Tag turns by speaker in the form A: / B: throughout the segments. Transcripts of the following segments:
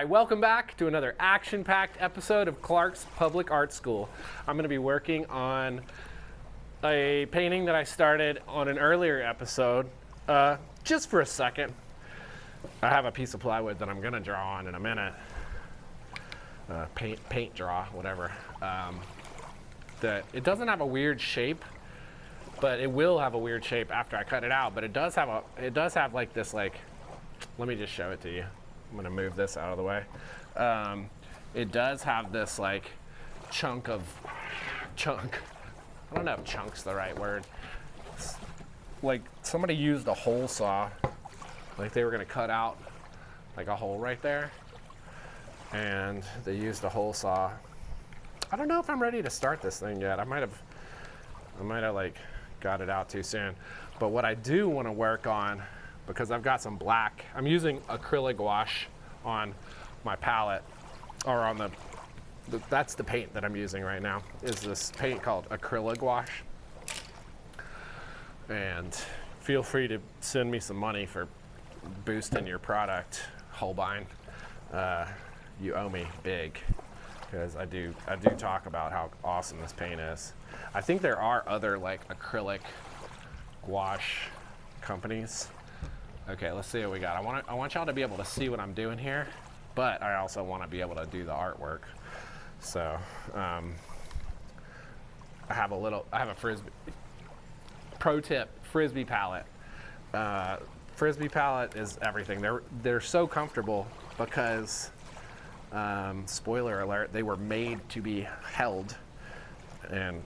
A: Hi, welcome back to another action-packed episode of Clark's Public Art School. I'm going to be working on a painting that I started on an earlier episode, just for a second. I have a piece of plywood that I'm going to draw on in a minute. Paint draw, whatever. That it doesn't have a weird shape, but it will have a weird shape after I cut it out. But it does have like this, like, let me just show it to you. I'm gonna move this out of the way. It does have this like chunk. I don't know if chunk's the right word. It's like somebody used a hole saw, like they were gonna cut out like a hole right there, and they used a hole saw. I don't know if I'm ready to start this thing yet. I might have like got it out too soon. But what I do want to work on, because I've got some black, I'm using acrylic gouache on my palette, or on that's the paint that I'm using right now, is this paint called acrylic gouache. And feel free to send me some money for boosting your product, Holbein. You owe me big, because I do talk about how awesome this paint is. I think there are other like acrylic gouache companies. Okay, let's see what we got. I want y'all to be able to see what I'm doing here, but I also want to be able to do the artwork. So I have a frisbee. Pro tip: frisbee palette. Frisbee palette is everything. They're so comfortable because, spoiler alert, they were made to be held, and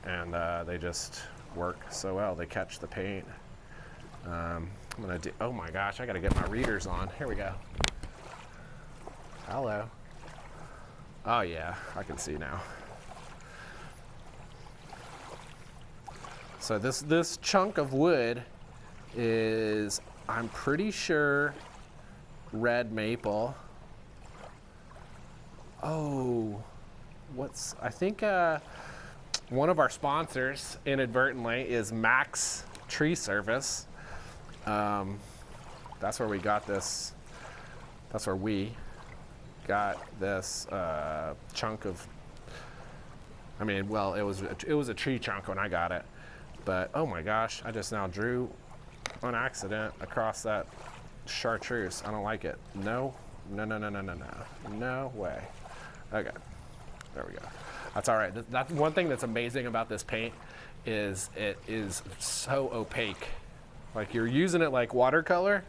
A: they just work so well. They catch the paint. I'm gonna do, oh my gosh, I gotta get my readers on. Here we go. Hello. Oh yeah, I can see now. So this chunk of wood is, I'm pretty sure, red maple. Oh, I think one of our sponsors inadvertently is Max Tree Service. That's where we got this. That's where we got this chunk of. I mean, well, it was a tree chunk when I got it, but oh my gosh, I just now drew on accident across that chartreuse. I don't like it. No way. Okay, there we go. That's all right. That's one thing that's amazing about this paint, is it is so opaque. Like, you're using it like watercolor,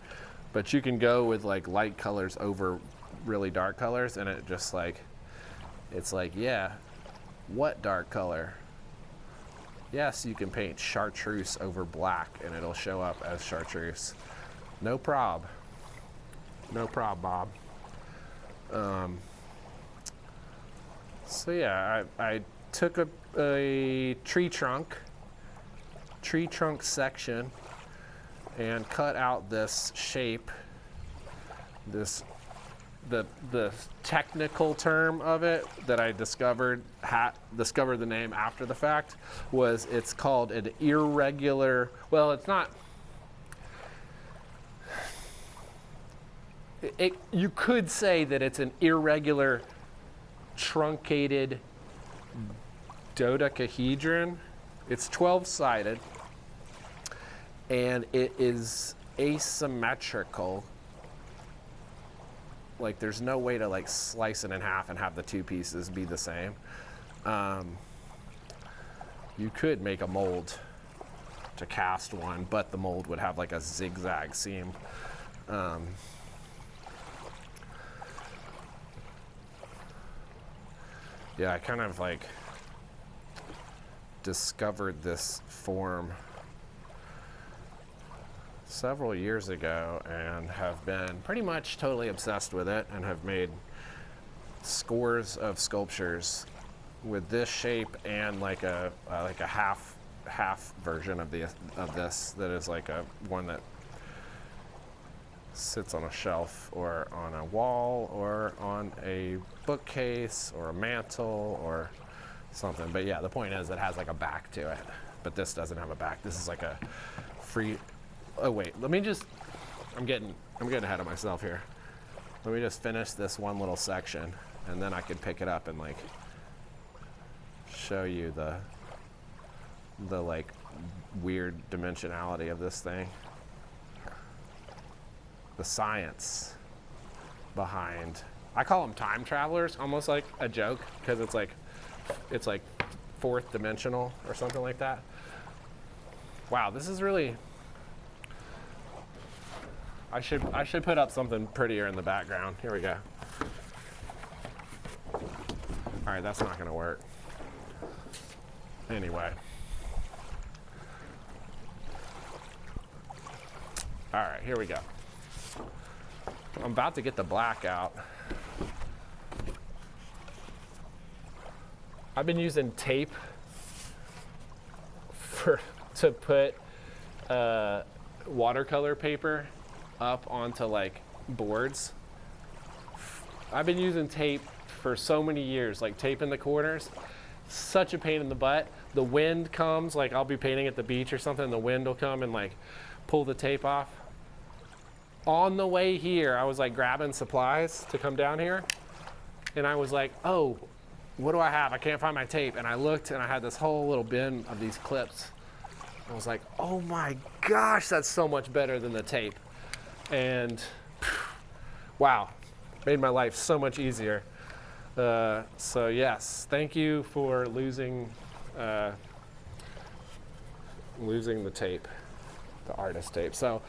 A: but you can go with like light colors over really dark colors, and it just like, it's like, yeah, what dark color? Yes, you can paint chartreuse over black and it'll show up as chartreuse. No prob. No prob, Bob. So yeah, I took a tree trunk section and cut out this shape. The technical term of it that I discovered the name after the fact was, it's called an irregular, well, it's not, you could say that it's an irregular truncated dodecahedron. It's 12-sided. And it is asymmetrical. Like, there's no way to like slice it in half and have the two pieces be the same. You could make a mold to cast one, but the mold would have like a zigzag seam. Yeah, I kind of like discovered this form several years ago and have been pretty much totally obsessed with it, and have made scores of sculptures with this shape, and like a half version of this that is like a one that sits on a shelf or on a wall or on a bookcase or a mantle or something. But yeah, the point is it has like a back to it, but this doesn't have a back. This is like a free. Oh wait, I'm getting ahead of myself here. let me just finish this one little section, and then I could pick it up and like show you the like weird dimensionality of this thing. The science behind, I call them time travelers, almost like a joke, because it's like fourth dimensional or something like that. Wow, this is really, I should put up something prettier in the background. Here we go. All right, that's not gonna work. Anyway. All right, here we go. I'm about to get the black out. I've been using tape to put watercolor paper up onto like boards. I've been using tape for so many years, like tape in the corners. Such a pain in the butt. The wind comes, like I'll be painting at the beach or something, the wind will come and like pull the tape off. On the way here, I was like grabbing supplies to come down here, and I was like, oh, what do I have? I can't find my tape. And I looked, and I had this whole little bin of these clips. I was like, oh my gosh, that's so much better than the tape. And wow, made my life so much easier. So yes, thank you for losing the tape, the artist tape. So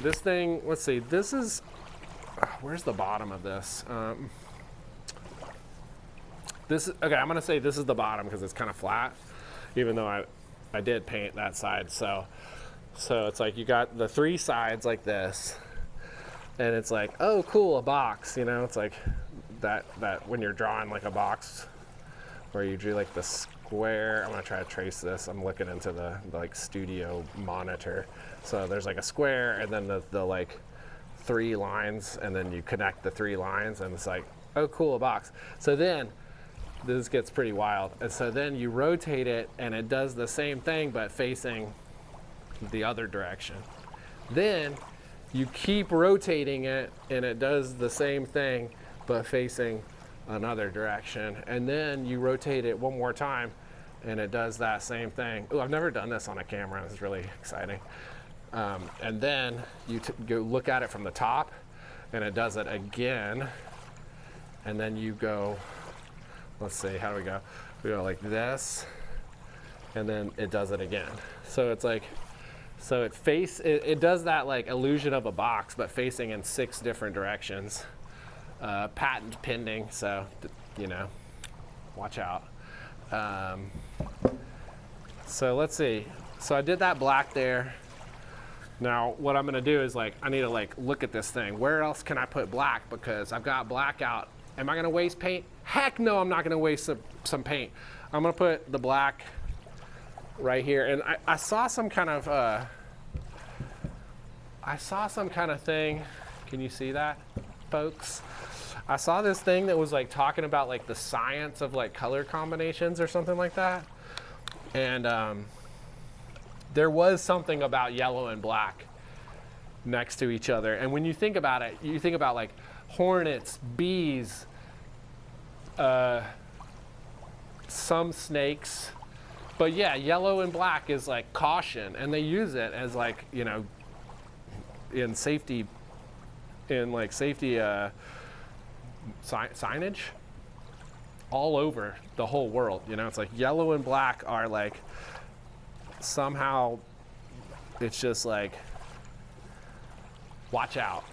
A: this thing, let's see, this is, where's the bottom of this? Okay, I'm gonna say this is the bottom because it's kind of flat, even though I did paint that side. So it's like you got the three sides like this, and it's like, oh cool, a box, you know, it's like that when you're drawing like a box where you drew like the square. I'm gonna try to trace this. I'm looking into the like studio monitor. So there's like a square and then the like three lines, and then you connect the three lines, and it's like, oh cool, a box. So then this gets pretty wild. And so then you rotate it and it does the same thing but facing the other direction. Then you keep rotating it and it does the same thing but facing another direction. And then you rotate it one more time and it does that same thing. Oh, I've never done this on a camera. It's really exciting. And then you go look at it from the top and it does it again. And then you go, let's see, how do we go? We go like this, and then it does it again. So it's like, so it does that like illusion of a box, but facing in 6 different directions. Patent pending, so, you know, watch out. So let's see. So I did that black there. Now what I'm gonna do is like, I need to like look at this thing. Where else can I put black? Because I've got black out. Am I gonna waste paint? Heck no, I'm not gonna waste some paint. I'm gonna put the black right here. And I saw some kind of thing. Can you see that, folks? I saw this thing that was like talking about like the science of like color combinations or something like that. And there was something about yellow and black next to each other. And when you think about it, you think about like hornets, bees, some snakes, but yeah, yellow and black is like caution, and they use it as like, you know, in safety signage all over the whole world. You know, it's like yellow and black are like, somehow it's just like, watch out.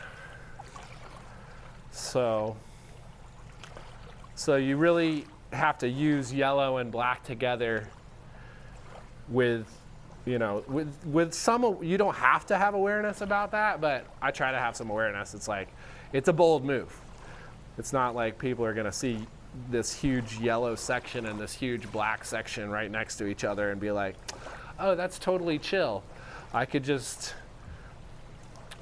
A: So you really have to use yellow and black together with, you know, with some, you don't have to have awareness about that, but I try to have some awareness. It's like, it's a bold move. It's not like people are gonna see this huge yellow section and this huge black section right next to each other and be like, oh, that's totally chill. I could just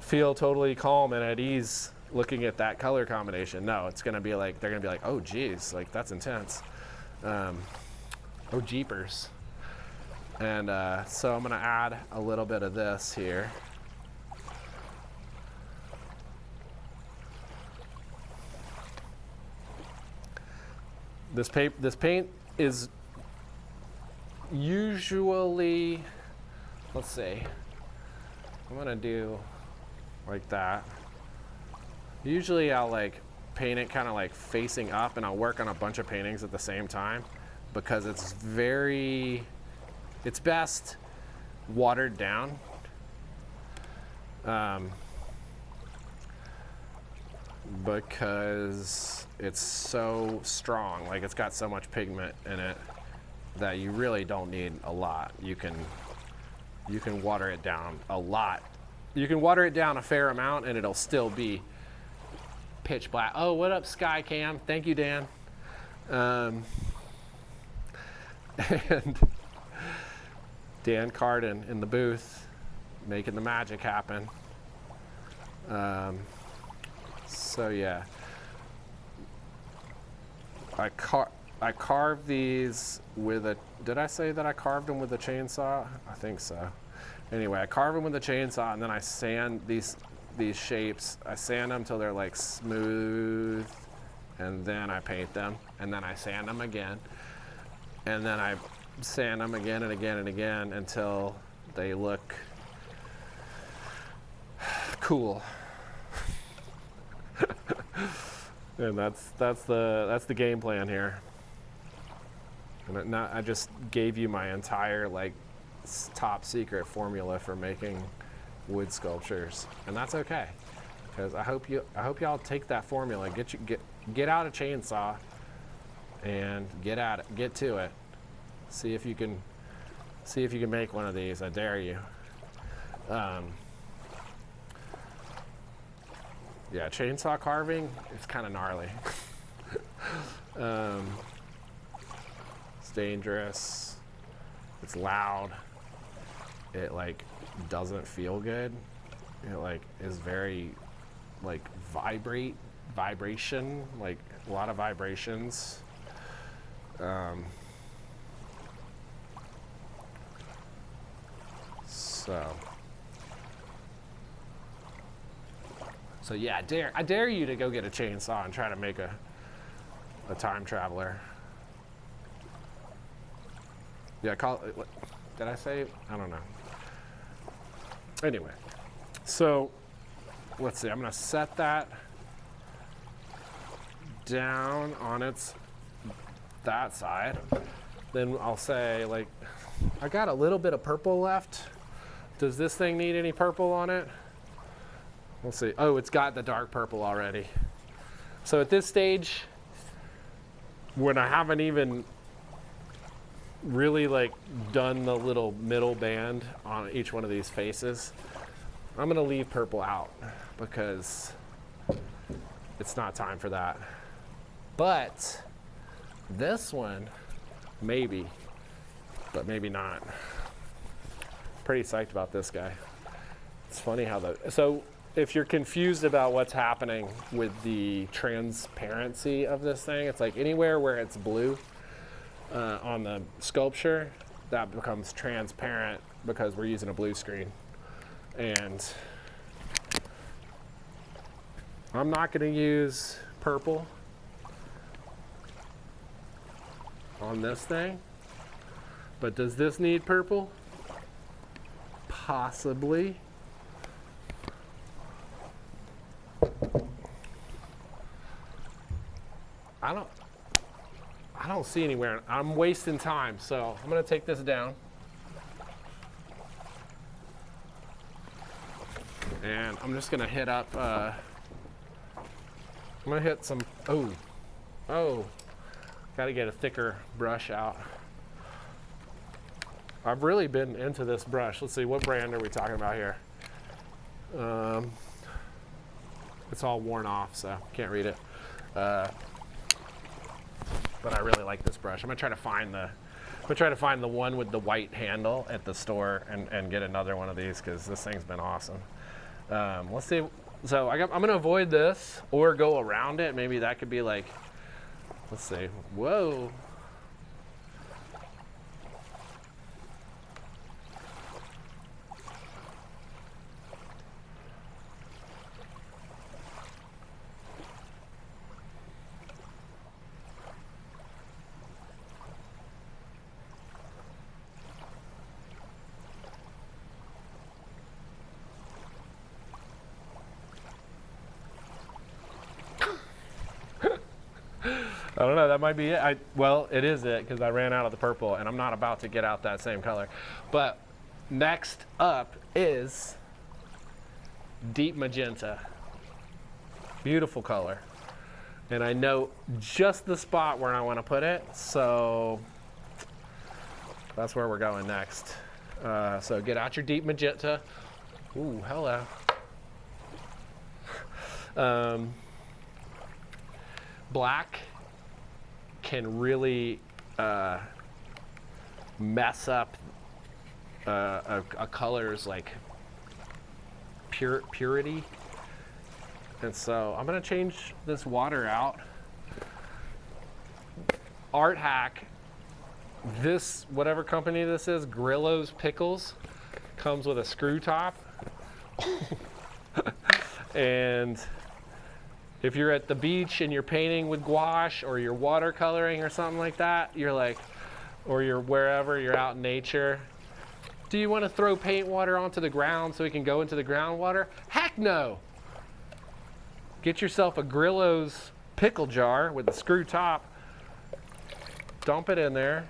A: feel totally calm and at ease looking at that color combination. No, it's gonna be like, they're gonna be like, oh geez, like that's intense. Oh jeepers. And so I'm gonna add a little bit of this here. This paint is usually, let's see, I'm gonna do like that. Usually I'll like paint it kind of like facing up, and I'll work on a bunch of paintings at the same time because it's best watered down. Because it's so strong, like it's got so much pigment in it that you really don't need a lot. You can water it down a lot. You can water it down a fair amount and it'll still be pitch black. Oh, what up, Sky Cam? Thank you, Dan. And Dan Carden in the booth, making the magic happen. So yeah, I carved these with a, did I say that I carved them with a chainsaw? I think so. Anyway, I carve them with a chainsaw, and then I sand these shapes. I sand them till they're like smooth, and then I paint them, and then I sand them again, and then I sand them again and again and again until they look cool. And that's the game plan here. And I just gave you my entire like top secret formula for making wood sculptures, and that's okay, because I hope y'all take that formula, get out a chainsaw, and get at it, get to it. See if you can make one of these. I dare you. Yeah, chainsaw carving, it's kind of gnarly. It's dangerous. It's loud. It like doesn't feel good. It like is very like vibration, like a lot of vibrations. So yeah, I dare you to go get a chainsaw and try to make a time traveler. Yeah, did I say? I don't know. Anyway, so let's see. I'm gonna set that down on that side. Then I'll say, like, I got a little bit of purple left. Does this thing need any purple on it? We'll see. Oh, it's got the dark purple already. So at this stage, when I haven't even really like done the little middle band on each one of these faces, I'm gonna leave purple out because it's not time for that. But this one, maybe, but maybe not. Pretty psyched about this guy. It's funny how so if you're confused about what's happening with the transparency of this thing, it's like anywhere where it's blue on the sculpture, that becomes transparent because we're using a blue screen. And I'm not going to use purple on this thing, but does this need purple? Possibly. I don't see anywhere. I'm wasting time, so I'm gonna take this down. And I'm just gonna hit up, I'm gonna hit some, gotta get a thicker brush out. I've really been into this brush. Let's see, what brand are we talking about here? It's all worn off, so can't read it. But I really like this brush. I'm gonna try to find the one with the white handle at the store and get another one of these because this thing's been awesome. Let's see. So I'm gonna avoid this or go around it. Maybe that could be like, let's see. Whoa. I don't know, that might be it. Well, it is it, because I ran out of the purple, and I'm not about to get out that same color. But next up is deep magenta. Beautiful color. And I know just the spot where I want to put it, so that's where we're going next. So get out your deep magenta. Ooh, hello. Black can really mess up a color's like purity. And so I'm gonna change this water out. Art hack, this, whatever company this is, Grillo's Pickles, comes with a screw top. And if you're at the beach and you're painting with gouache or you're watercoloring or something like that, you're like, or you're wherever, you're out in nature, do you want to throw paint water onto the ground so it can go into the groundwater? Heck no! Get yourself a Grillo's pickle jar with a screw top, dump it in there,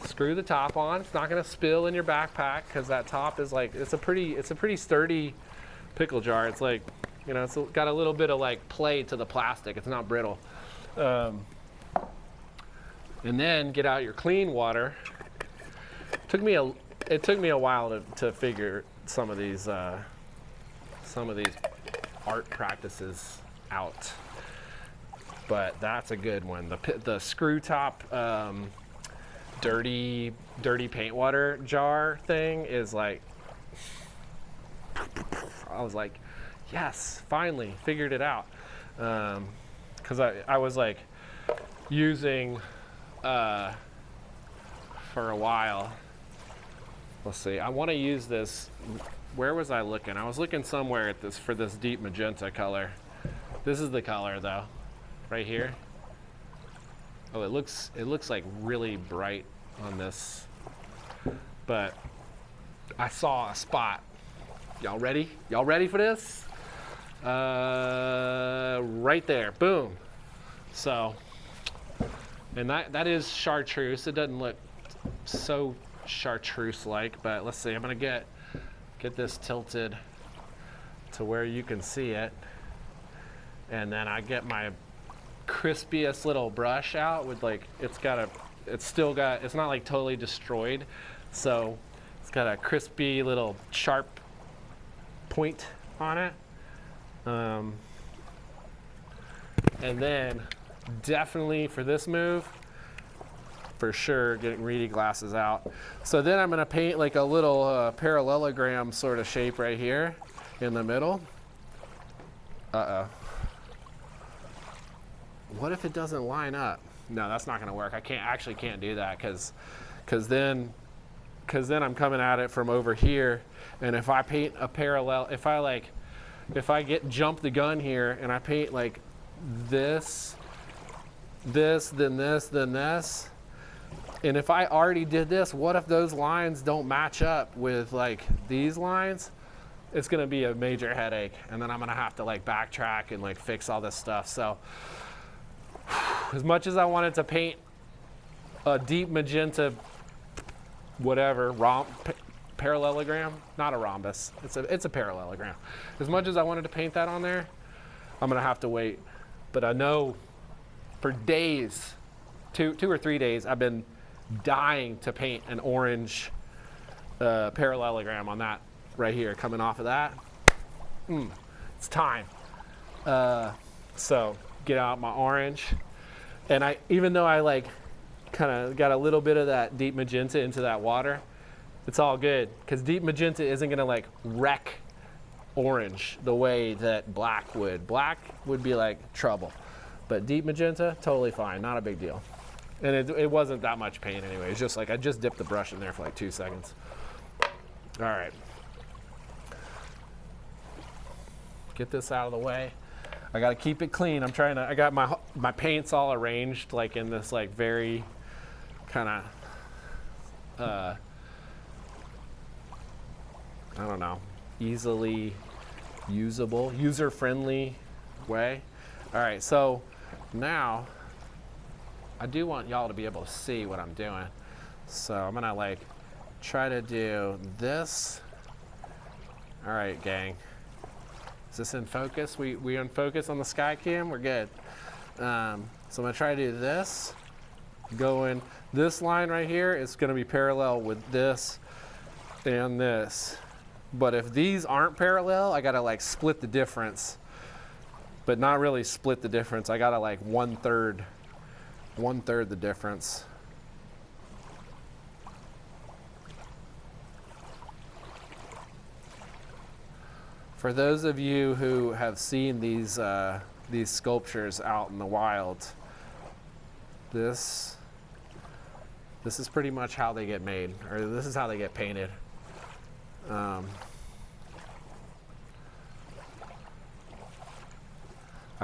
A: screw the top on. It's not going to spill in your backpack because that top is like, it's a pretty sturdy pickle jar. It's like, you know, it's got a little bit of like play to the plastic. It's not brittle. And then get out your clean water. It took me a while to figure some of these art practices out, but that's a good one. The screw top dirty paint water jar thing is like, I was like, yes, finally figured it out. Because I was like using for a while. Let's see, I want to use this. Where was I looking? I was looking somewhere at this for this deep magenta color. This is the color though, right here. Oh, it looks like really bright on this, but I saw a spot. Y'all ready? Y'all ready for this? Right there, boom. So, and that is chartreuse. It doesn't look so chartreuse-like, but let's see. I'm gonna get this tilted to where you can see it, and then I get my crispiest little brush out with like, it's not like totally destroyed, so it's got a crispy little sharp point on it. And then definitely for this move, for sure, getting reedy glasses out. So then I'm gonna paint like a little parallelogram sort of shape right here in the middle. Uh-oh. What if it doesn't line up? No, that's not gonna work. I can't do that because then I'm coming at it from over here, and if I paint a parallel, if I jump the gun here and I paint like this, then this, and if I already did this, what if those lines don't match up with like these lines? It's gonna be a major headache, and then I'm gonna have to like backtrack and like fix all this stuff. So as much as I wanted to paint a deep magenta, whatever, parallelogram, not a rhombus, it's a parallelogram. As much as I wanted to paint that on there, I'm gonna have to wait. But I know for days, two or 3 days, I've been dying to paint an orange parallelogram on that right here, coming off of that. It's time. So get out my orange, and even though I like kind of got a little bit of that deep magenta into that water, it's all good, because deep magenta isn't gonna like wreck orange the way that black would. Black would be like trouble, but deep magenta, totally fine, not a big deal. And it wasn't that much paint anyway. It's just like I just dipped the brush in there for like 2 seconds. All right. Get this out of the way. I gotta keep it clean. I got my paints all arranged like in this like very kind of, I don't know, easily usable, user-friendly way. All right, so Now, I do want y'all to be able to see what I'm doing. So I'm gonna like try to do this. All right, gang. Is this in focus? We in focus on the sky cam? We're good. So I'm gonna try to do this. Going, this line right here is gonna be parallel with this and this. But if these aren't parallel, I gotta like split the difference. But not really split the difference. I gotta like one third the difference. For those of you who have seen these sculptures out in the wild, this is pretty much how they get made, or this is how they get painted. I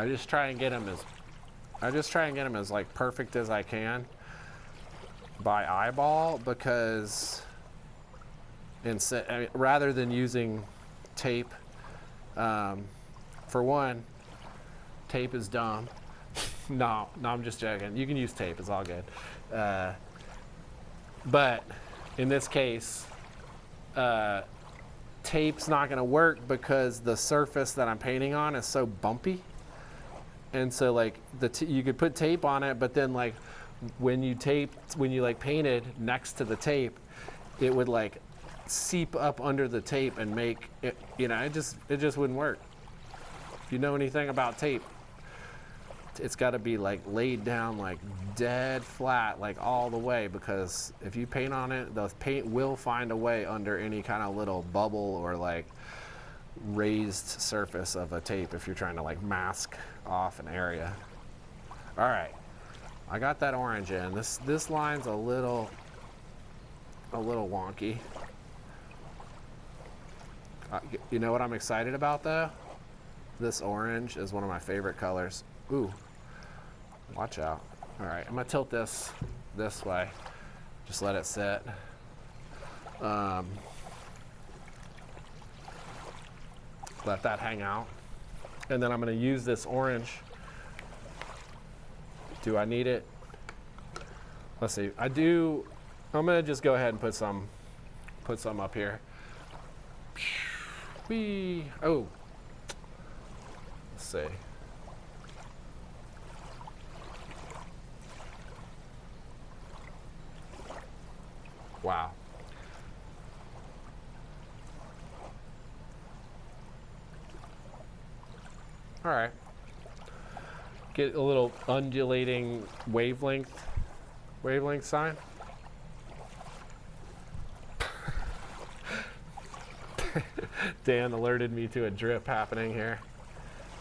A: just try and get them as like perfect as I can by eyeball, because rather than using tape. For one, tape is dumb. No, I'm just joking. You can use tape, it's all good. But in this case, tape's not gonna work because the surface that I'm painting on is so bumpy. And so like you could put tape on it, but then like when you like painted next to the tape, it would like seep up under the tape and make it, it just wouldn't work. If you know anything about tape, it's got to be like laid down like dead flat, like all the way, because if you paint on it, the paint will find a way under any kind of little bubble or like raised surface of a tape if you're trying to like mask off an area. All right, I got that orange in. This line's a little wonky. You know what I'm excited about though? This orange is one of my favorite colors. Ooh, watch out. All right, I'm gonna tilt this way. Just let it sit. Let that hang out. And then I'm gonna use this orange. Do I need it? Let's see, I do. I'm gonna just go ahead and put some up here. Oh, let's see. Wow. All right. Get a little undulating wavelength sign. Dan alerted me to a drip happening here.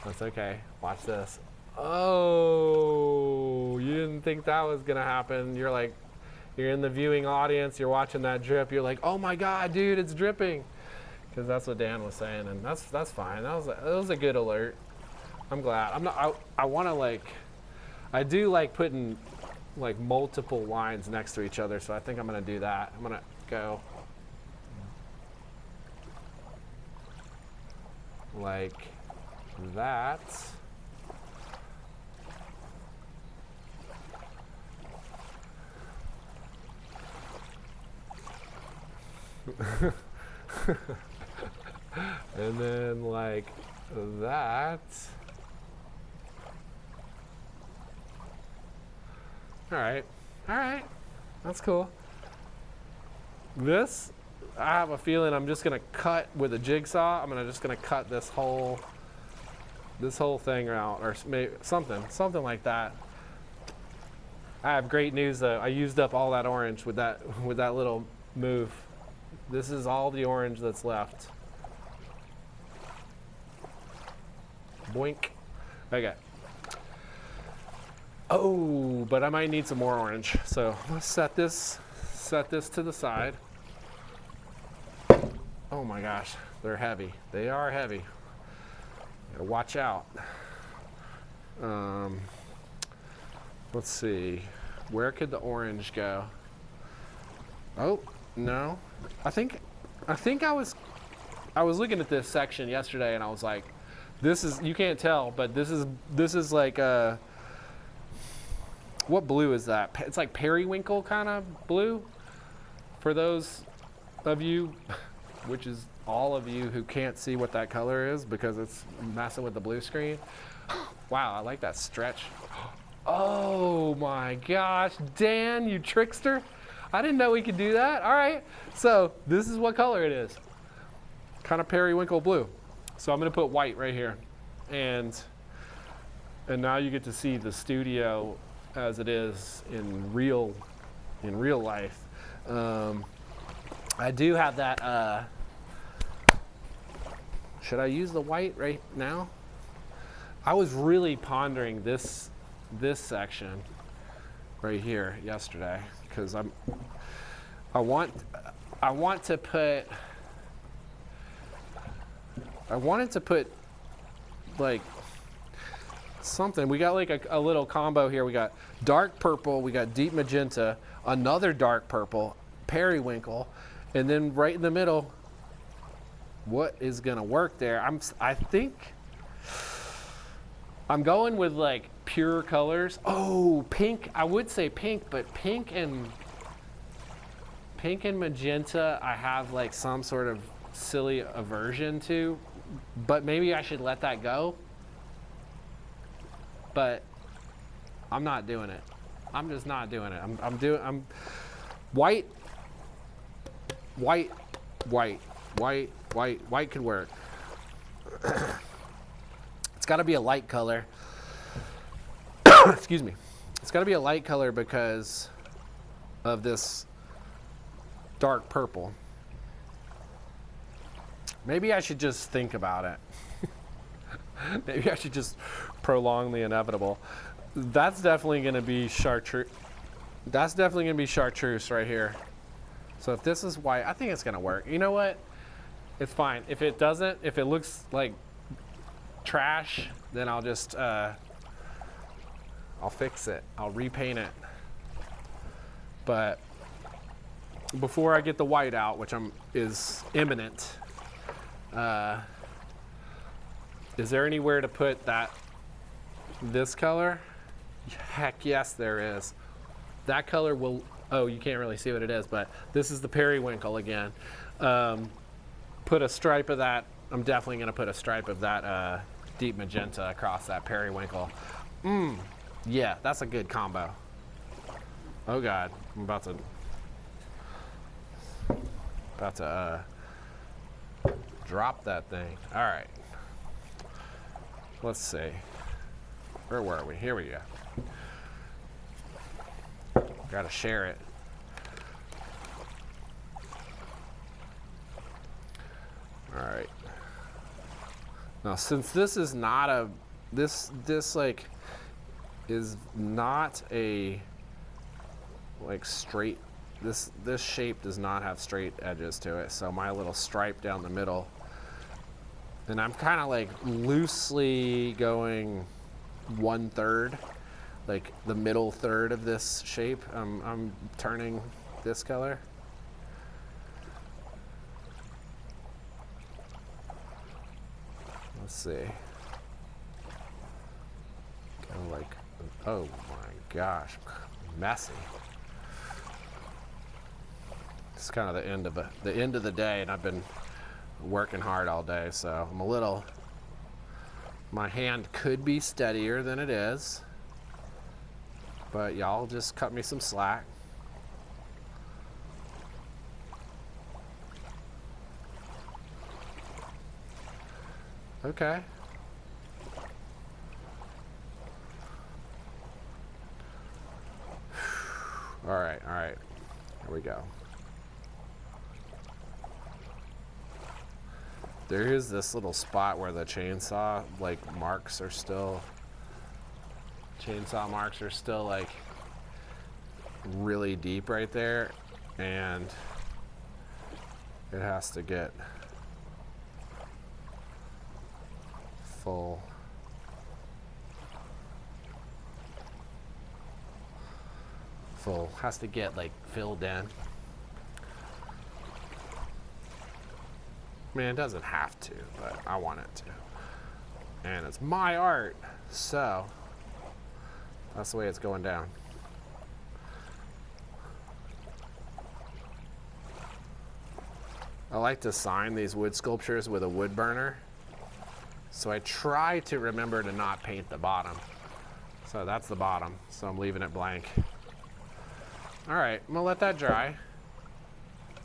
A: That's okay. Watch this. Oh, you didn't think that was gonna happen. You're in the viewing audience, you're watching that drip, you're like, oh my God, dude, it's dripping. Because that's what Dan was saying, and that's fine. That was a good alert. I'm glad. I do like putting like multiple lines next to each other, so I think I'm gonna do that. I'm gonna go like that. And then like that. All right, that's cool. This, I have a feeling I'm just gonna cut with a jigsaw. I'm just gonna cut this whole thing out, or maybe something like that. I have great news though. I used up all that orange with that little move. This is all the orange that's left. Boink. Okay. Oh, but I might need some more orange. So let's set this to the side. Oh my gosh, they're heavy. They are heavy. Gotta watch out. Let's see. Where could the orange go? Oh, no. I think I was looking at this section yesterday and I was like, this is, you can't tell, but this is like what blue is that? It's like periwinkle kind of blue. For those of you, which is all of you who can't see what that color is because it's messing with the blue screen. Wow, I like that stretch. Oh my gosh, Dan, you trickster. I didn't know we could do that. All right, so this is what color it is. Kind of periwinkle blue. So I'm gonna put white right here. And now you get to see the studio as it is in real life. I do have that, should I use the white right now? I was really pondering this section right here yesterday because I wanted to put like something. We got like a little combo here. We got dark purple, we got deep magenta, another dark purple, periwinkle, and then right in the middle, what is gonna work there? I think I'm going with like pure colors. Oh, pink. I would say pink, but pink and magenta I have like some sort of silly aversion to, but maybe I should let that go. But I'm not doing it. I'm just not doing it. I'm white could work. It's got to be a light color. Excuse me. It's got to be a light color because of this dark purple. Maybe I should just think about it. Maybe I should just prolong the inevitable. That's definitely going to be chartreuse. That's definitely going to be chartreuse right here. So if this is white, I think it's going to work. You know what? It's fine. If it doesn't, if it looks like trash, then I'll just, I'll fix it. I'll repaint it. But before I get the white out, which is imminent, is there anywhere to put this color? Heck yes, there is. That color will, oh, you can't really see what it is, but this is the periwinkle again. Put a stripe of that. I'm definitely gonna put a stripe of that deep magenta across that periwinkle. Yeah, that's a good combo. Oh God, I'm about to drop that thing. All right, let's see. Where were we? Here we go. Gotta share it. All right. Now, since this is not this like is not a like straight, this shape does not have straight edges to it. So my little stripe down the middle, and I'm kind of like loosely going 1/3, like the middle third of this shape. I'm turning this color. Let's see. Kind of like, oh my gosh, messy. It's kind of the end of the day, and I've been working hard all day, so I'm a little. My hand could be steadier than it is, but y'all just cut me some slack. Okay. All right. Here we go. There is this little spot where the chainsaw marks are still like really deep right there, and it has to get full. Has to get like filled in. I mean, it doesn't have to, but I want it to. And it's my art, so that's the way it's going down. I like to sign these wood sculptures with a wood burner. So I try to remember to not paint the bottom. So that's the bottom, so I'm leaving it blank. All right, I'm gonna let that dry.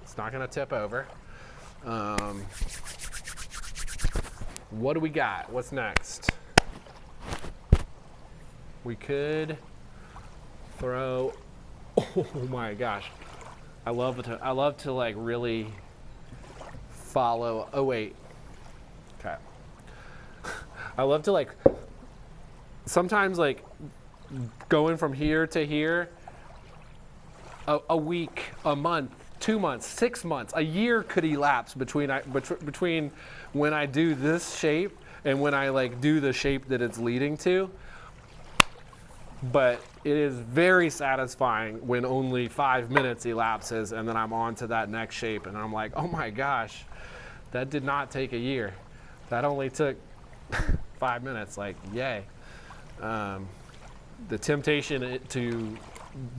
A: It's not gonna tip over. What do we got? What's next? We could throw, oh my gosh. I love to like really follow, oh wait, okay. I love to like, sometimes like going from here to here, a week, a month, 2 months, 6 months, a year could elapse between when I do this shape and when I like do the shape that it's leading to. But it is very satisfying when only 5 minutes elapses and then I'm on to that next shape and I'm like, oh my gosh, that did not take a year. That only took 5 minutes, like yay. The temptation to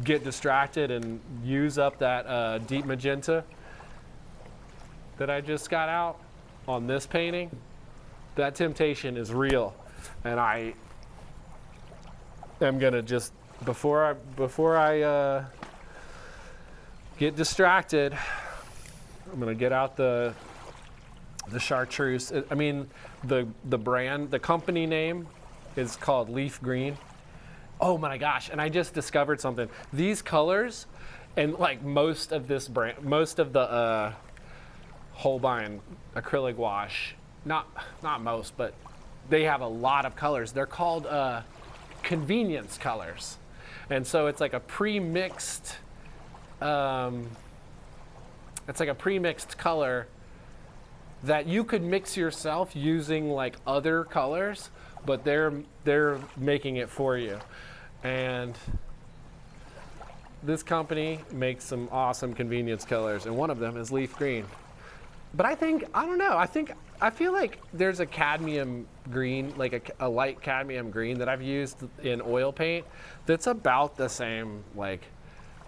A: get distracted and use up that deep magenta that I just got out on this painting, that temptation is real. And I am gonna just, before I get distracted, I'm gonna get out the chartreuse. I mean, the brand, the company name is called Leaf Green. Oh my gosh, and I just discovered something. These colors, and like most of this brand, most of the Holbein acrylic wash, not most, but they have a lot of colors. They're called convenience colors. And so it's like a pre-mixed, color that you could mix yourself using like other colors, but they're making it for you. And this company makes some awesome convenience colors, and one of them is leaf green. But I feel like there's a cadmium green, like a light cadmium green that I've used in oil paint that's about the same like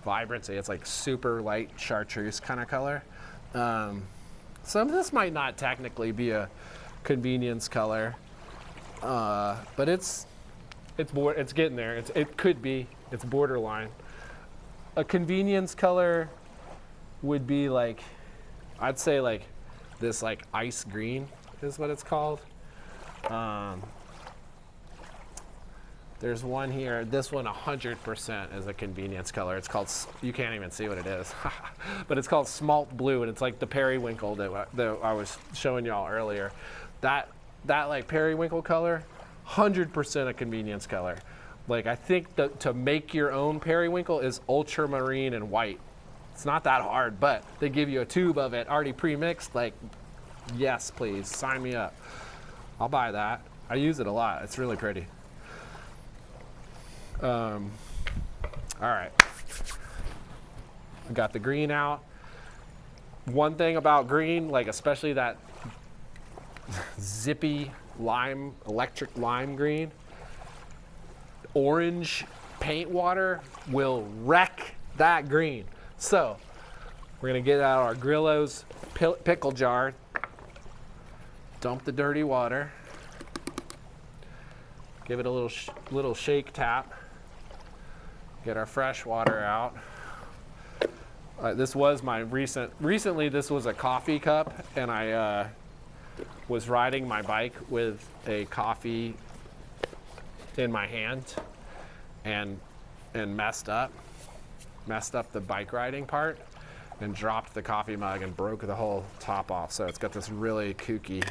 A: vibrancy. It's like super light chartreuse kind of color. Some of this might not technically be a convenience color, but it's getting there. It could be. It's borderline. A convenience color would be like, I'd say like this like ice green is what it's called. There's one here. This one 100% is a convenience color. It's called, you can't even see what it is, but it's called smalt blue, and it's like the periwinkle that I was showing y'all earlier. That like periwinkle color, 100% a convenience color. Like I think that to make your own periwinkle is ultramarine and white. It's not that hard, but they give you a tube of it already pre-mixed. Like, yes, please, sign me up. I'll buy that. I use it a lot. It's really pretty. All right. I got the green out. One thing about green, like especially that zippy lime, electric lime green, orange paint water will wreck that green. So we're gonna get out our Grillo's pickle jar, dump the dirty water, give it a little shake tap, get our fresh water out. This was my recently this was a coffee cup, and I was riding my bike with a coffee in my hand and messed up the bike riding part and dropped the coffee mug and broke the whole top off. So it's got this really kooky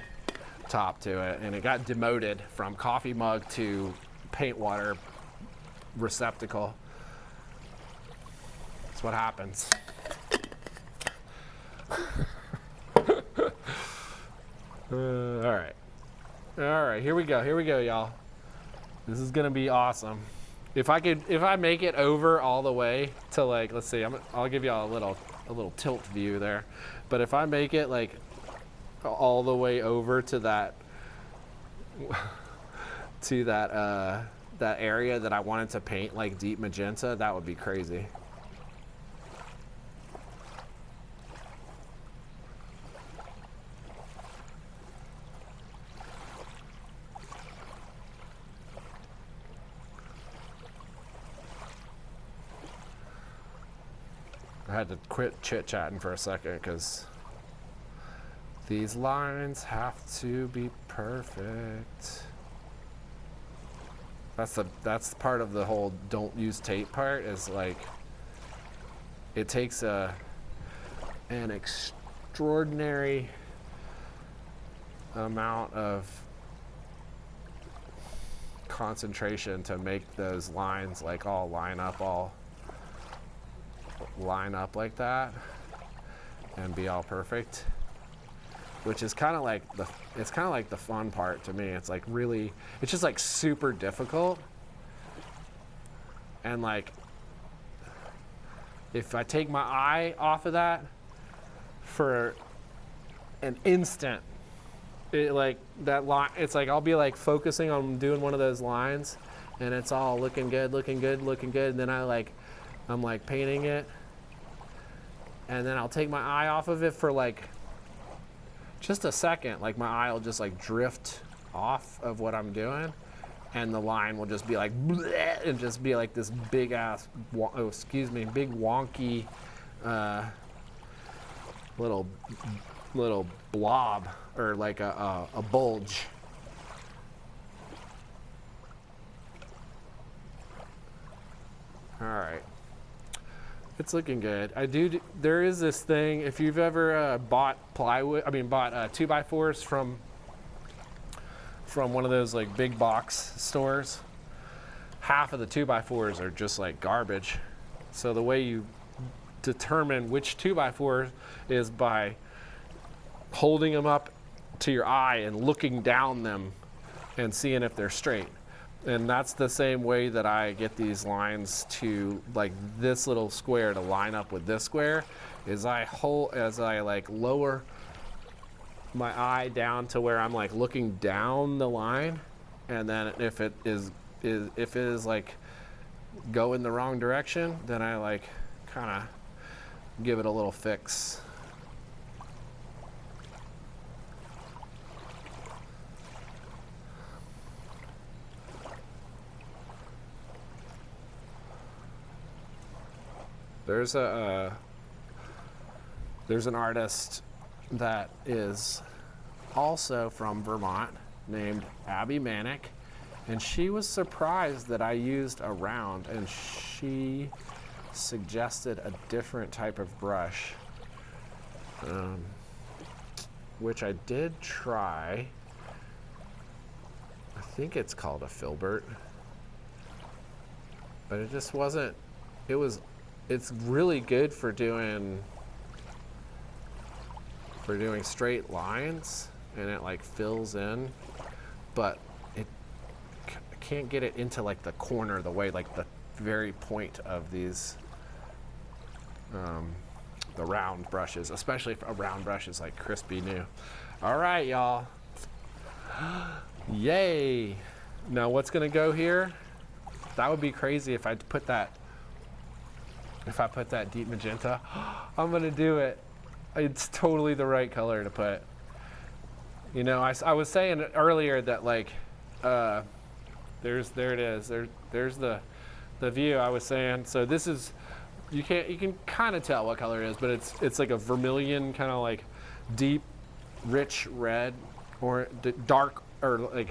A: top to it, and it got demoted from coffee mug to paint water receptacle. That's what happens. All right, here we go, y'all. This is gonna be awesome. If I make it over all the way to like, let's see, I'll give y'all a little tilt view there. But if I make it like all the way over to that that area that I wanted to paint like deep magenta, that would be crazy. had to quit chit-chatting for a second because these lines have to be perfect. That's part of the whole don't use tape part, is like it takes an extraordinary amount of concentration to make those lines like all line up like that and be all perfect, which is kind of like the fun part to me. It's like really, it's just like super difficult, and like if I take my eye off of that for an instant, it like that line, it's like I'll be like focusing on doing one of those lines and it's all looking good, and then I'm like painting it, and then I'll take my eye off of it for like just a second. Like my eye will just like drift off of what I'm doing, and the line will just be like bleh, and just be like this big ass big wonky little blob, or like a bulge. All right, it's looking good. There is this thing, if you've ever bought 2x4s from one of those like big box stores, half of the 2x4s are just like garbage. So the way you determine which 2x4 is by holding them up to your eye and looking down them and seeing if they're straight. And that's the same way that I get these lines to, like this little square to line up with this square, is I like lower my eye down to where I'm like looking down the line, and then if it is like going the wrong direction, then I like kind of give it a little fix. There's an artist that is also from Vermont named Abby Manick, and she was surprised that I used a round, and she suggested a different type of brush, which I did try. I think it's called a filbert, but it just wasn't, it's really good for doing straight lines, and it like fills in, but I can't get it into like the corner, the way like the very point of these the round brushes, especially if a round brush is like crispy new. All right, y'all. Yay. Now what's gonna go here? That would be crazy if I put that deep magenta. I'm gonna do it. It's totally the right color to put. You know, I was saying earlier that like, there it is. There's the view I was saying. So this is, you can kind of tell what color it is, but it's like a vermilion, kind of like deep, rich red, or dark, or like,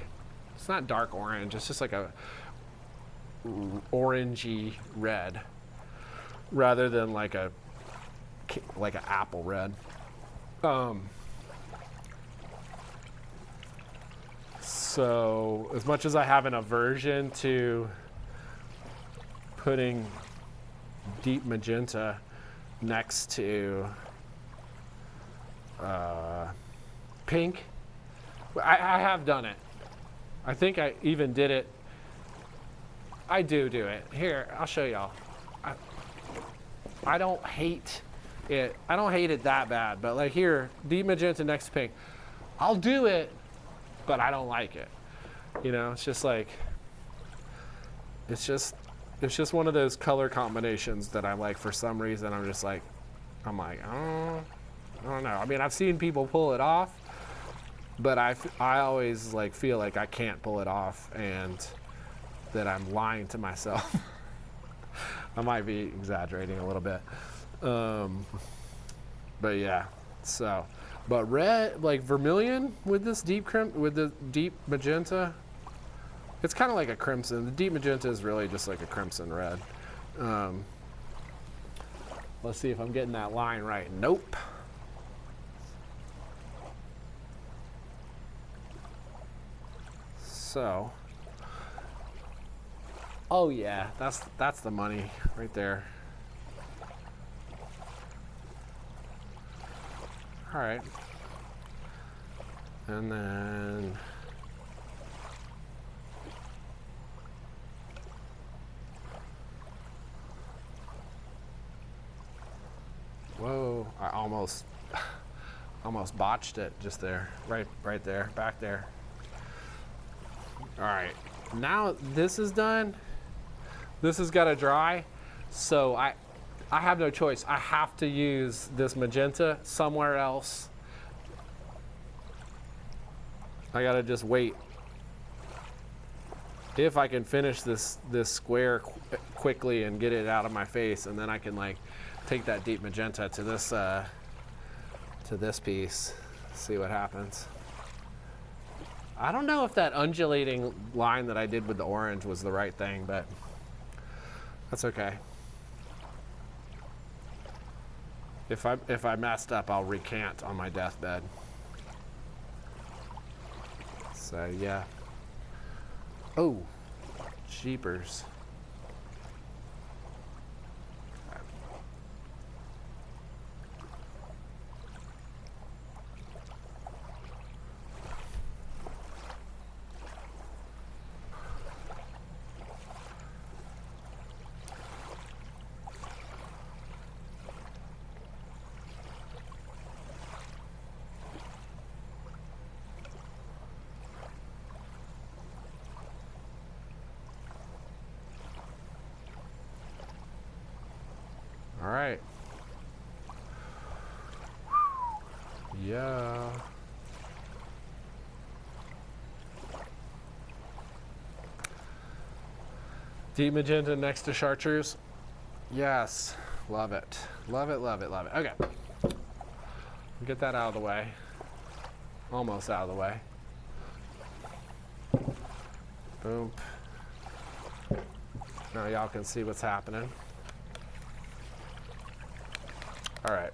A: it's not dark orange. It's just like a orangey red, rather than like an apple red. So as much as I have an aversion to putting deep magenta next to pink, I have done it. I think I even did it. I do it. Here, I'll show y'all. I don't hate it. I don't hate it that bad, but like here, deep magenta next to pink. I'll do it, but I don't like it. You know, it's just like, it's just one of those color combinations that I like. For some reason, I'm like, I don't know. I mean, I've seen people pull it off, but I always like feel like I can't pull it off, and that I'm lying to myself. I might be exaggerating a little bit. But yeah, so, but red, like vermilion with this with the deep magenta, it's kind of like a crimson. The deep magenta is really just like a crimson red. Let's see if I'm getting that line right. Nope. So, oh yeah, that's the money right there. All right. And then whoa, I almost botched it just there. Right there, back there. All right. Now this is done. This has got to dry. So I have no choice. I have to use this magenta somewhere else. I gotta just wait. If I can finish this square quickly and get it out of my face, and then I can like take that deep magenta to this piece, see what happens. I don't know if that undulating line that I did with the orange was the right thing, but that's okay. If I messed up, I'll recant on my deathbed. So yeah. Oh, jeepers. All right. Yeah. Deep magenta next to chartreuse. Yes. Love it. Love it, love it, love it. Okay. Get that out of the way. Almost out of the way. Boom. Now y'all can see what's happening. All right.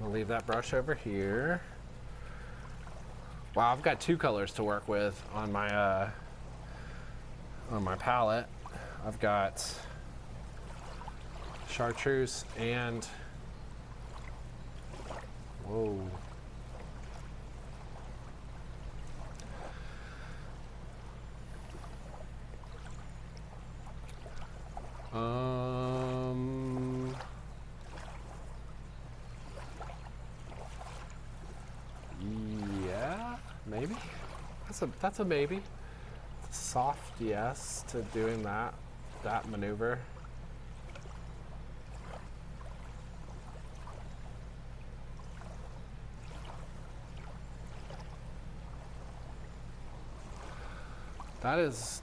A: I'll leave that brush over here. Wow, I've got two colors to work with on my palette. I've got chartreuse and whoa. Yeah, maybe. That's a maybe. Soft yes to doing that maneuver. That is.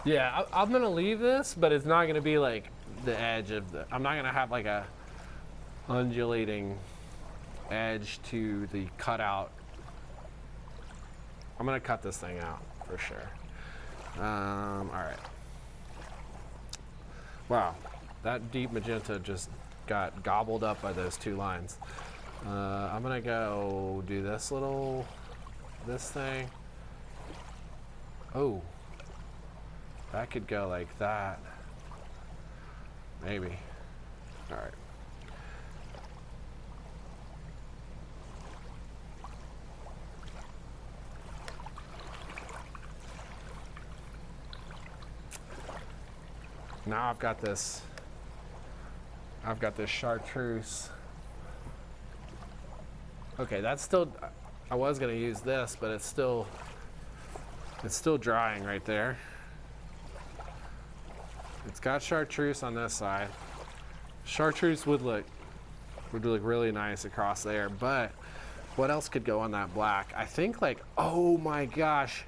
A: Yeah, I'm gonna leave this, but it's not gonna be like the edge of the. I'm not gonna have like a undulating edge to the cutout. I'm gonna cut this thing out for sure. All right. Wow, that deep magenta just got gobbled up by those two lines. I'm gonna go do this thing. Oh, that could go like that. Maybe. All right. Now I've got this chartreuse. Okay, that's still, I was gonna use this, but it's still drying right there. It's got chartreuse on this side. Chartreuse would look really nice across there, but what else could go on that black? I think like, oh my gosh,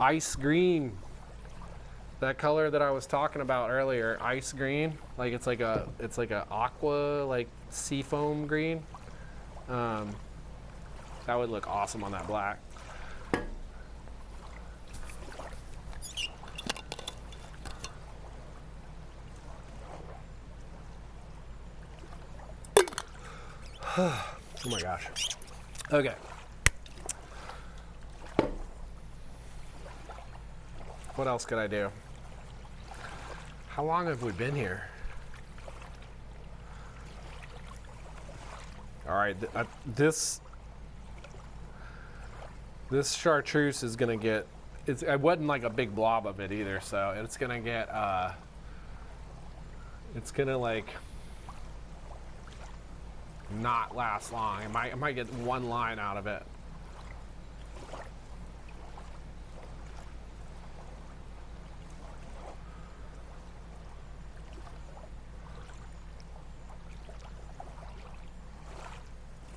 A: ice green. that color that I was talking about earlier, ice green, like it's like a aqua, like seafoam green. That would look awesome on that black. Oh my gosh. Okay. What else could I do? How long have we been here? All right, this chartreuse is gonna get, it wasn't like a big blob of it either, so it's gonna get, it's gonna like not last long. I might get one line out of it.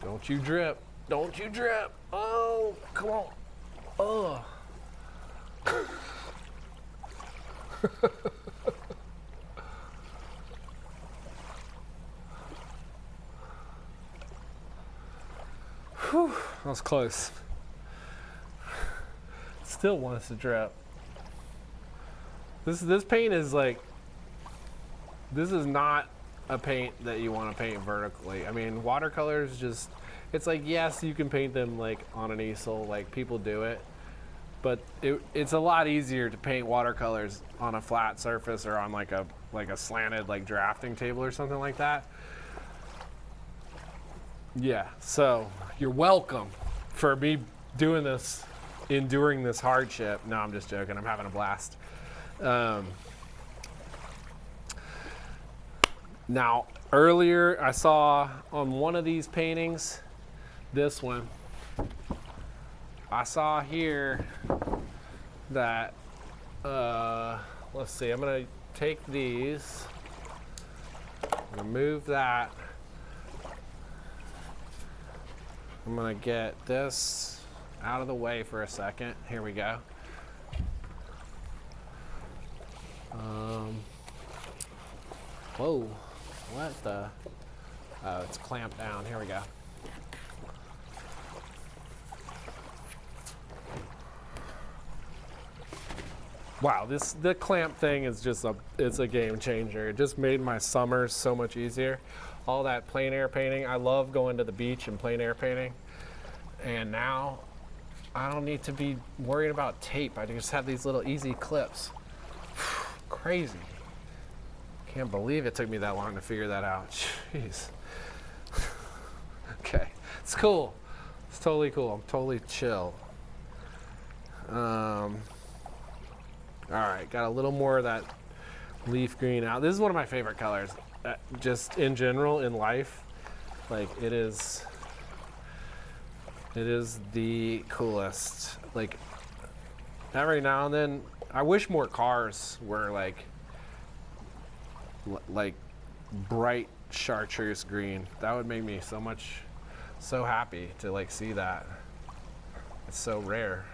A: Don't you drip. Don't you drip. Oh, come on. Oh. Whew, that was close. Still wants to drip. This paint is like, this is not a paint that you want to paint vertically. I mean, watercolors just, it's like, yes, you can paint them like on an easel, like people do it, but it's a lot easier to paint watercolors on a flat surface or on like a slanted like drafting table or something like that. Yeah, so you're welcome for me doing this, enduring this hardship. No, I'm just joking. I'm having a blast. Now, earlier I saw on one of these paintings, this one, I saw here that, let's see, I'm gonna take these, I'm gonna move that, I'm gonna get this out of the way for a second. Here we go. Whoa. What the? Oh, it's clamped down. Here we go. Wow, the clamp thing is just it's a game changer. It just made my summers so much easier. All that plein air painting. I love going to the beach and plein air painting. And now I don't need to be worried about tape. I just have these little easy clips. Crazy. Can't believe it took me that long to figure that out. Jeez. Okay, it's cool. It's totally cool. I'm totally chill. All right, got a little more of that leaf green out. This is one of my favorite colors, just in general in life. Like it is the coolest. Like every now and then, I wish more cars were like bright chartreuse green. That would make me so happy to like see that. It's so rare.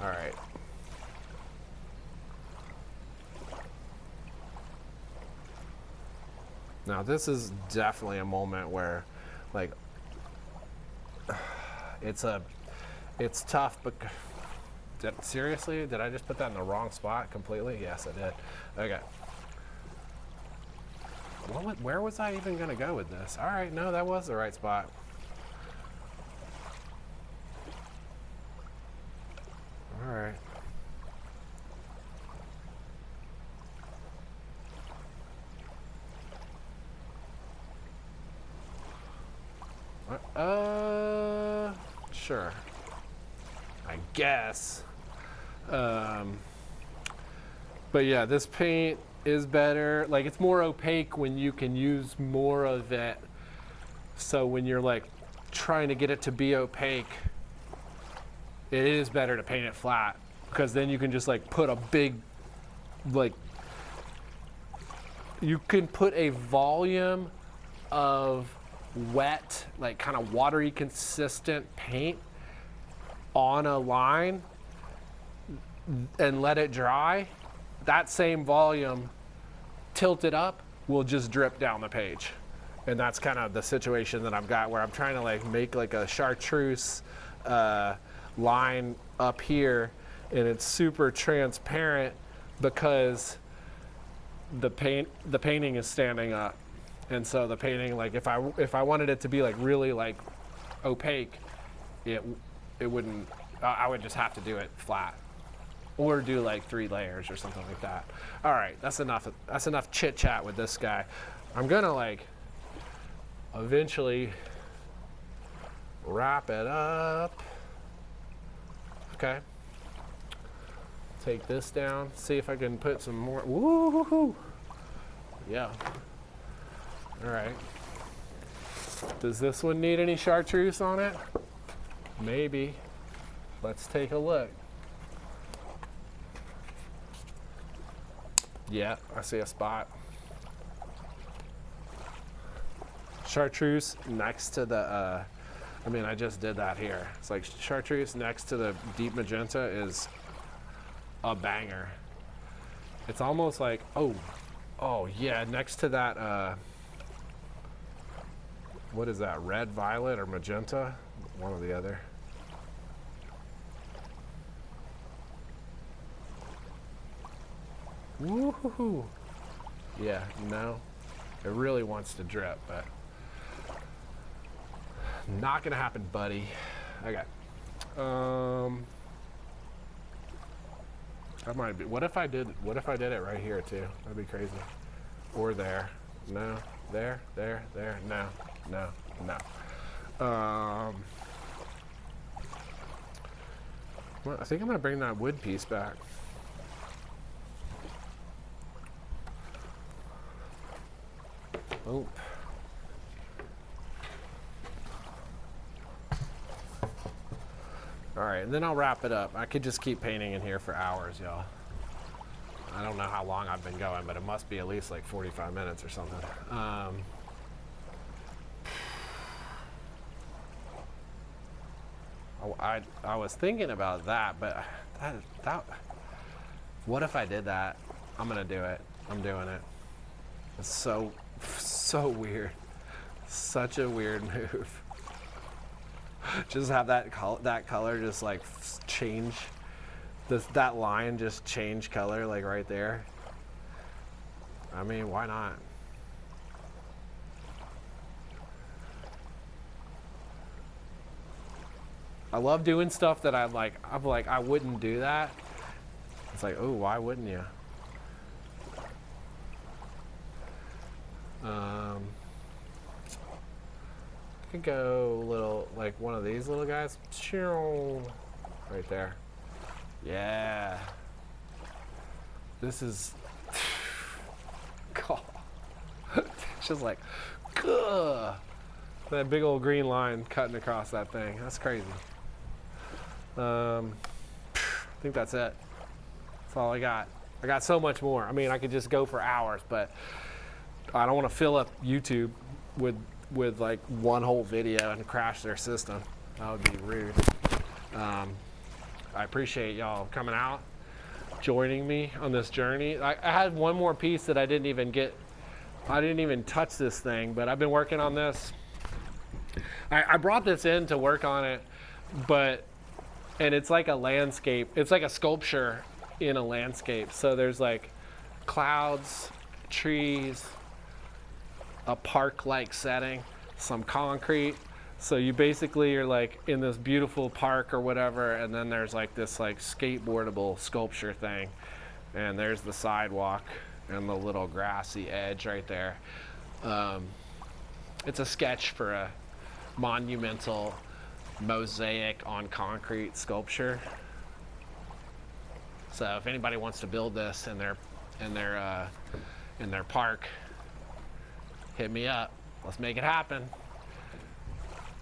A: All right. Now this is definitely a moment where like it's tough, but seriously, did I just put that in the wrong spot completely? Yes, I did. Okay. Where was I even gonna go with this? All right, no, that was the right spot. All right. Sure. I guess. But yeah, this paint is better. Like it's more opaque when you can use more of it. So when you're like trying to get it to be opaque, it is better to paint it flat because then you can just like put a big, like, you can put a volume of wet, like kind of watery consistent paint on a line and let it dry, that same volume tilted up will just drip down the page. And that's kind of the situation that I've got, where I'm trying to like make like a chartreuse line up here, and it's super transparent because the painting is standing up. And so the painting, like if I wanted it to be like really like opaque, it wouldn't, I would just have to do it flat, or do like 3 layers or something like that. All right, that's enough chit chat with this guy. I'm gonna like eventually wrap it up. Okay. Take this down, see if I can put some more. Woo-hoo-hoo. Yeah. All right. Does this one need any chartreuse on it? Maybe. Let's take a look. Yeah, I see a spot. Chartreuse next to the, I just did that here. It's like chartreuse next to the deep magenta is a banger. It's almost like, oh yeah, next to that, what is that, red, violet, or magenta? One or the other. Woo-hoo-hoo. Yeah, no, it really wants to drip, but not gonna happen, buddy. Okay. That might be. What if I did it right here too? That'd be crazy. Or there. No. There. No. Well, I think I'm gonna bring that wood piece back. Oh. All right, and then I'll wrap it up. I could just keep painting in here for hours, y'all. I don't know how long I've been going, but it must be at least like 45 minutes or something. I was thinking about that, but that what if I did that? I'm gonna do it. I'm doing it. It's so weird. Such a weird move. Just have that color just like change. That line just change color like right there. I mean, why not? I love doing stuff that I'm like I wouldn't do that. It's like, oh, why wouldn't you? I could go a little, like one of these little guys. Right there. Yeah. This is, God. It's just like, ugh. That big old green line cutting across that thing. That's crazy. I think that's it. That's all I got. I got so much more. I mean, I could just go for hours, but I don't want to fill up YouTube with like one whole video and crash their system. That would be rude. I appreciate y'all coming out, joining me on this journey. I had one more piece that I didn't even touch this thing, but I've been working on this. I brought this in to work on it, and it's like a landscape. It's like a sculpture in a landscape. So there's like clouds, trees, a park-like setting, some concrete. So you basically are like in this beautiful park or whatever, and then there's like this like skateboardable sculpture thing, and there's the sidewalk and the little grassy edge right there. It's a sketch for a monumental mosaic on concrete sculpture. So if anybody wants to build this in their park, hit me up. Let's make it happen.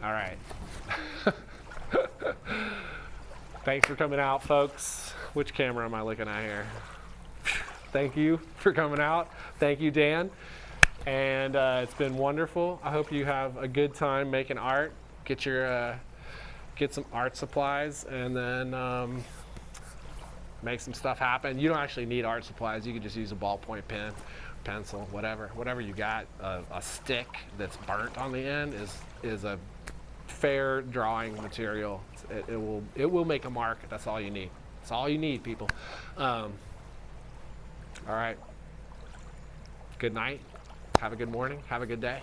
A: All right. Thanks for coming out, folks. Which camera am I looking at here? Thank you for coming out. Thank you, Dan. And it's been wonderful. I hope you have a good time making art. Get some art supplies, and then make some stuff happen. You don't actually need art supplies. You can just use a ballpoint pen, pencil, whatever you got. A stick that's burnt on the end is a fair drawing material. It will make a mark. That's all you need. That's all you need, people. All right. Good night. Have a good morning. Have a good day.